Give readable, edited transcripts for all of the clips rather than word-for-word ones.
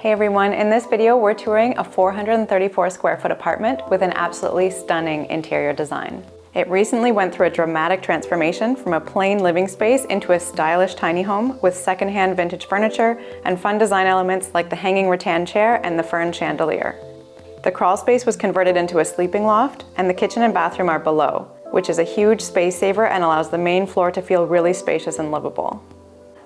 Hey everyone, in this video we're touring a 434 square foot apartment with an absolutely stunning interior design. It recently went through a dramatic transformation from a plain living space into a stylish tiny home with secondhand vintage furniture and fun design elements like the hanging rattan chair and the fern chandelier. The crawl space was converted into a sleeping loft, and the kitchen and bathroom are below, which is a huge space saver and allows the main floor to feel really spacious and livable.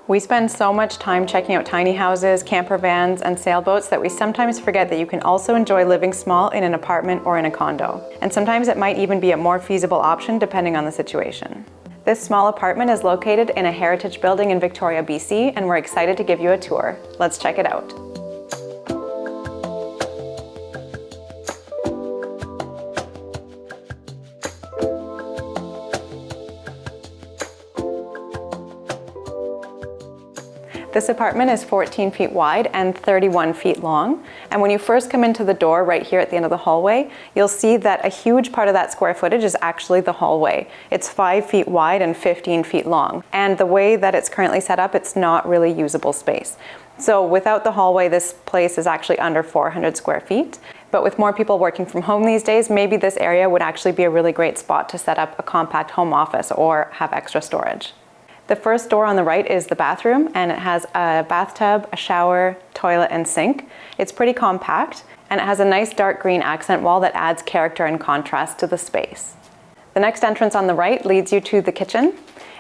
We spend so much time checking out tiny houses, camper vans, and sailboats that we sometimes forget that you can also enjoy living small in an apartment or in a condo. And sometimes it might even be a more feasible option depending on the situation. This small apartment is located in a heritage building in Victoria, BC, and we're excited to give you a tour. Let's check it out. This apartment is 14 feet wide and 31 feet long. And when you first come into the door right here at the end of the hallway, you'll see that a huge part of that square footage is actually the hallway. It's 5 feet wide and 15 feet long. And the way that it's currently set up, it's not really usable space. So without the hallway, this place is actually under 400 square feet. But with more people working from home these days, maybe this area would actually be a really great spot to set up a compact home office or have extra storage. The first door on the right is the bathroom, and it has a bathtub, a shower, toilet, and sink. It's pretty compact, and it has a nice dark green accent wall that adds character and contrast to the space. The next entrance on the right leads you to the kitchen.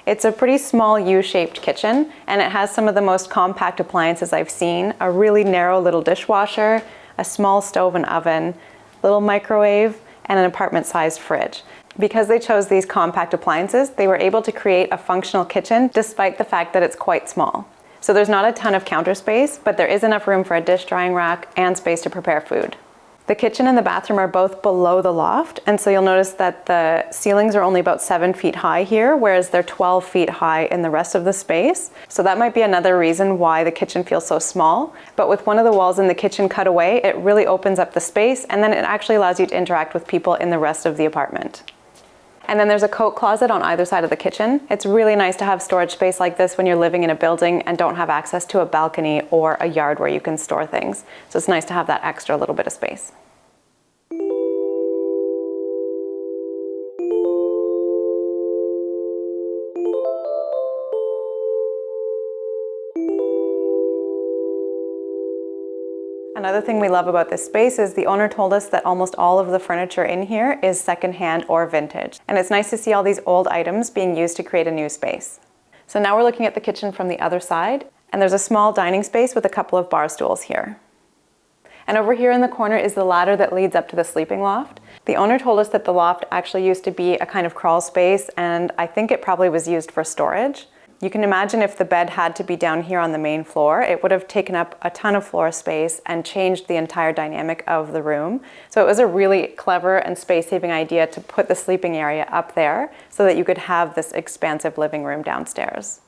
It's a pretty small U-shaped kitchen, and it has some of the most compact appliances I've seen. A really narrow little dishwasher, a small stove and oven, little microwave, and an apartment-sized fridge. Because they chose these compact appliances, they were able to create a functional kitchen despite the fact that it's quite small. So there's not a ton of counter space, but there is enough room for a dish drying rack and space to prepare food. The kitchen and the bathroom are both below the loft, and so you'll notice that the ceilings are only about 7 feet high here, whereas they're 12 feet high in the rest of the space. So that might be another reason why the kitchen feels so small. But with one of the walls in the kitchen cut away, it really opens up the space, and then it actually allows you to interact with people in the rest of the apartment. And then there's a coat closet on either side of the kitchen. It's really nice to have storage space like this when you're living in a building and don't have access to a balcony or a yard where you can store things. So it's nice to have that extra little bit of space. Another thing we love about this space is the owner told us that almost all of the furniture in here is secondhand or vintage. And it's nice to see all these old items being used to create a new space. So now we're looking at the kitchen from the other side, and there's a small dining space with a couple of bar stools here. And over here in the corner is the ladder that leads up to the sleeping loft. The owner told us that the loft actually used to be a kind of crawl space, and I think it probably was used for storage. You can imagine if the bed had to be down here on the main floor, it would have taken up a ton of floor space and changed the entire dynamic of the room. So it was a really clever and space-saving idea to put the sleeping area up there so that you could have this expansive living room downstairs.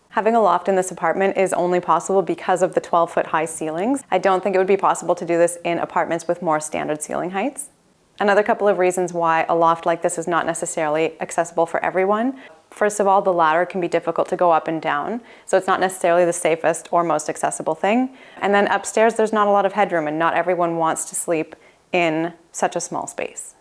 Having a loft in this apartment is only possible because of the 12-foot high ceilings. I don't think it would be possible to do this in apartments with more standard ceiling heights. Another couple of reasons why a loft like this is not necessarily accessible for everyone. First of all, the ladder can be difficult to go up and down, so it's not necessarily the safest or most accessible thing. And then upstairs, there's not a lot of headroom, and not everyone wants to sleep in such a small space.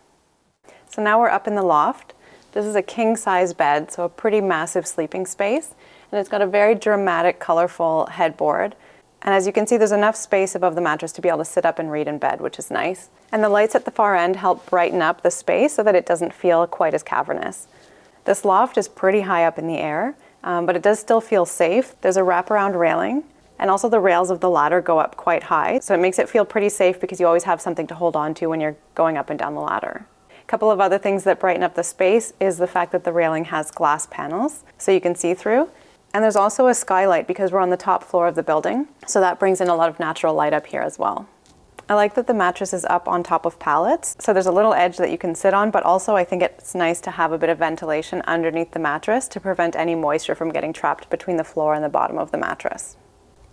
So now we're up in the loft. This is a king-size bed, so a pretty massive sleeping space, and it's got a very dramatic, colorful headboard. And as you can see, there's enough space above the mattress to be able to sit up and read in bed, which is nice. And the lights at the far end help brighten up the space so that it doesn't feel quite as cavernous. This loft is pretty high up in the air, but it does still feel safe. There's a wraparound railing, and also the rails of the ladder go up quite high, so it makes it feel pretty safe because you always have something to hold on to when you're going up and down the ladder. A couple of other things that brighten up the space is the fact that the railing has glass panels, so you can see through. And there's also a skylight because we're on the top floor of the building, so that brings in a lot of natural light up here as well. I like that the mattress is up on top of pallets, so there's a little edge that you can sit on, but also I think it's nice to have a bit of ventilation underneath the mattress to prevent any moisture from getting trapped between the floor and the bottom of the mattress.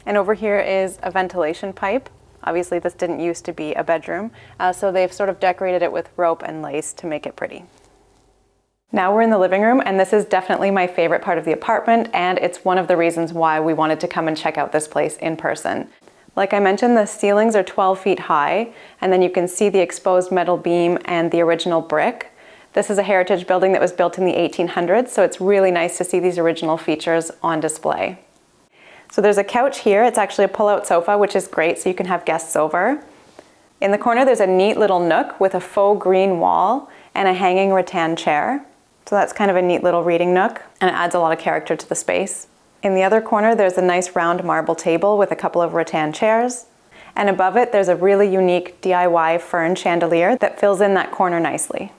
And over here is a ventilation pipe. Obviously this didn't used to be a bedroom, so they've sort of decorated it with rope and lace to make it pretty. Now we're in the living room, and this is definitely my favorite part of the apartment, and it's one of the reasons why we wanted to come and check out this place in person. Like I mentioned, the ceilings are 12 feet high, and then you can see the exposed metal beam and the original brick. This is a heritage building that was built in the 1800s, so it's really nice to see these original features on display. So there's a couch here. It's actually a pull-out sofa, which is great, so you can have guests over. In the corner, there's a neat little nook with a faux green wall and a hanging rattan chair. So that's kind of a neat little reading nook, and it adds a lot of character to the space. In the other corner, there's a nice round marble table with a couple of rattan chairs. And above it, there's a really unique DIY fern chandelier that fills in that corner nicely.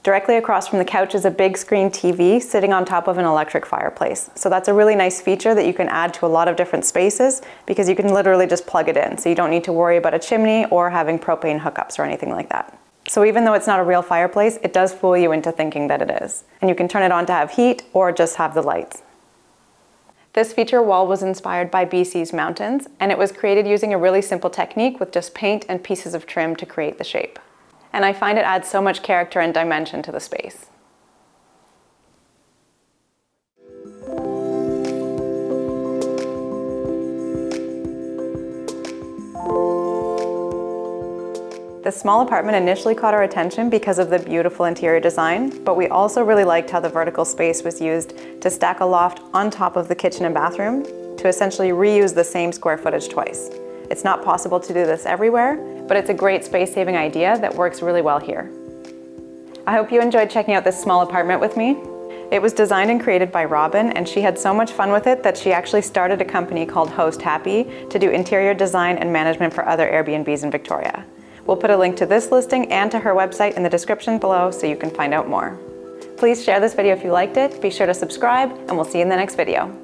Directly across from the couch is a big screen TV sitting on top of an electric fireplace. So that's a really nice feature that you can add to a lot of different spaces because you can literally just plug it in. So you don't need to worry about a chimney or having propane hookups or anything like that. So even though it's not a real fireplace, it does fool you into thinking that it is. And you can turn it on to have heat or just have the lights. This feature wall was inspired by BC's mountains, and it was created using a really simple technique with just paint and pieces of trim to create the shape. And I find it adds so much character and dimension to the space. This small apartment initially caught our attention because of the beautiful interior design, but we also really liked how the vertical space was used to stack a loft on top of the kitchen and bathroom to essentially reuse the same square footage twice. It's not possible to do this everywhere, but it's a great space-saving idea that works really well here. I hope you enjoyed checking out this small apartment with me. It was designed and created by Robyn, and she had so much fun with it that she actually started a company called Host Happy to do interior design and management for other Airbnbs in Victoria. We'll put a link to this listing and to her website in the description below so you can find out more. Please share this video if you liked it, be sure to subscribe, and we'll see you in the next video.